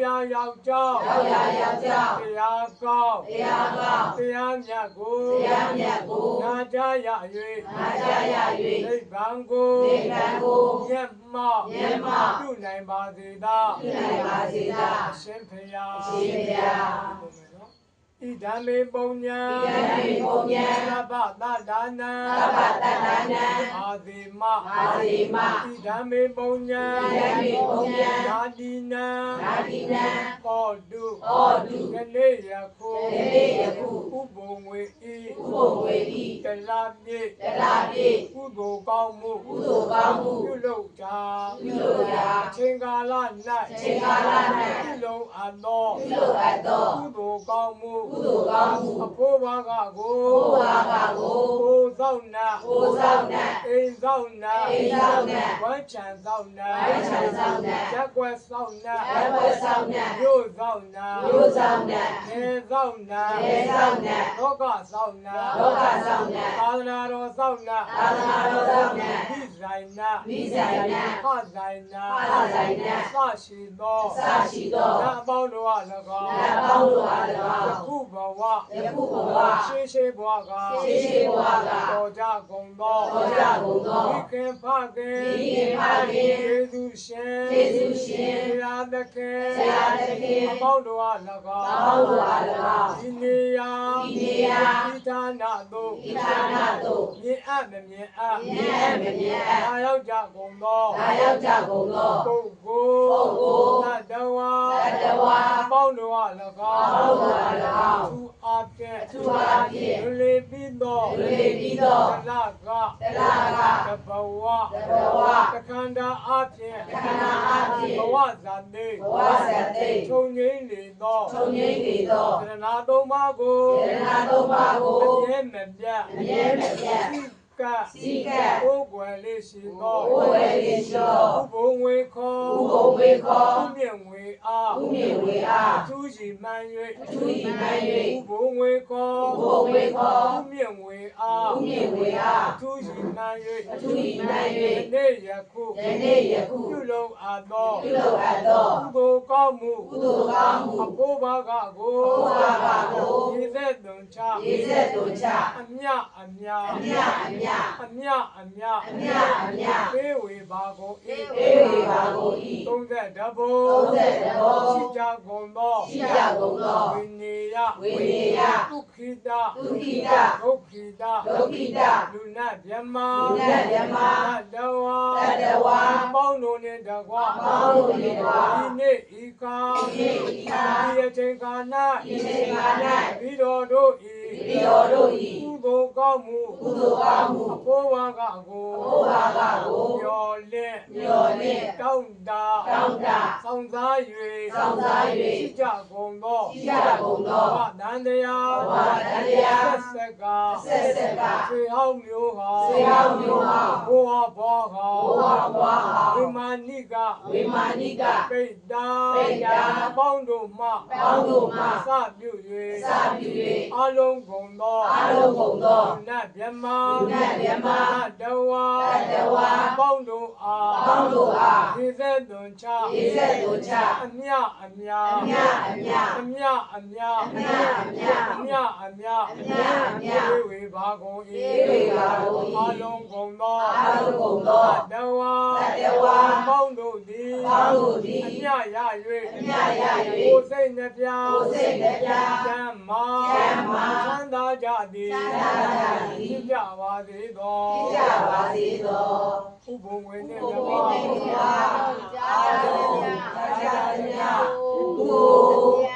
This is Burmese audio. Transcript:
ရောက်ကြောင်းတရားကောင်းတရားမြတ်ကိုနာကြရ၍နိဗ္ဗာန်ကိုမျက်မှောက်ပြုနိုင်ပါစေသာအရှင်ဖျားဣဒံမေပုံညာသဗ္ဗတဒါနံအာဇိမဣဒံမေပုံညာယာတိနံဟောတုကလေးယခုဥပုံဝေဤတလပြည့်ကုသိုလ်ကောင်းမှုပြုလုပ်တာအချိန်ကာလ၌ပြုလုပ်အပ်သောကုသိုလ်ကောင်းမှုအဖို့ဘာကကိုကိုသောက်နာအိမ်သောက်နာဝမ်းချမ်းသောက်နာရက်ွယ်သောက်နာမြို့သောက်နာနေသောက်နာလောကသောက်နာသာသနာတော်သောက်နာမိဆိုင်နာဖဆိုင်နာသရှိသောနတ်ပေါင်းတို့အား၎င်းခုဘဝရှိဘဝကတော်ကြကုန်သောဝိခင်ဖခင်ယေရှုရှင်ဘုရားသခင်အပေါင်းတို့အား၎င်းဒီနေရာဒီဌာနသို့မြင်အပ်မမြင်အပ်လာရောက်ကြကုန်သောပုဂ္ဂိုလ်တတဝါအပေါင်းတို့အား၎င်းသူအားဖြင့်လူလေးပြီးသောတလကတဘဝတခန္ဓာအားဖြင့်ဘဝဇာတိချုပ်ငြိမ့်လေသောသရဏသုံးပါးကိုအမြဲမပြတ်စီကကိုယ်ွယ်လေးရှိသောဥပုံဝေခေါ်ဥမြင့်ဝေအားသူရှိမှန်၍ဥပုံဝေခေါ်ဥမြင့်ဝေအားသူရှိမှန်၍နေယခုပြုလုပ်အပ်သောကုသိုလ်ကောင်းမှုအဖို့ဘာကကိုရေသက်သွန်ချအမြပေးဝေပါကုန်၏30ဘုံရှိကြကုန်သောဝိနည်းဒုက္ခိတလူနာမြမတတဝါပေါင်းတို့နှင့်တကွဒီနေ့ဤကာဒီအချိန်ကာ၌ပြီးတော်တို့ဤကုသိုလ်ကောင်းမှုအဖို့ဝါကကိုမျော်လင့်တောင်းတဆောင်စား၍ရှိကြကုန်သောဝတန်တရားဆက်ကဆွေဟောင်းမျိုးဟာဘိုးဘွားဟာဝိမာနိကပိတ္တာအပေါင်းတို့မှစပြု၍အလုံးကုန်သောနတ်မြမတဝါအပေါင်းတို့အားရေသက်သွန်ချအမြဝေဘာကုန်၏အလုံးကုန်သောတဝါအပေါင်းတို့သည်အမြရ၍ကိုယ်စိတ်နှပြချမ်းမာချမ်းသာကြသည်ဖြစ်ကြပါစေသောဥပုံဝင်နှင့်တပါး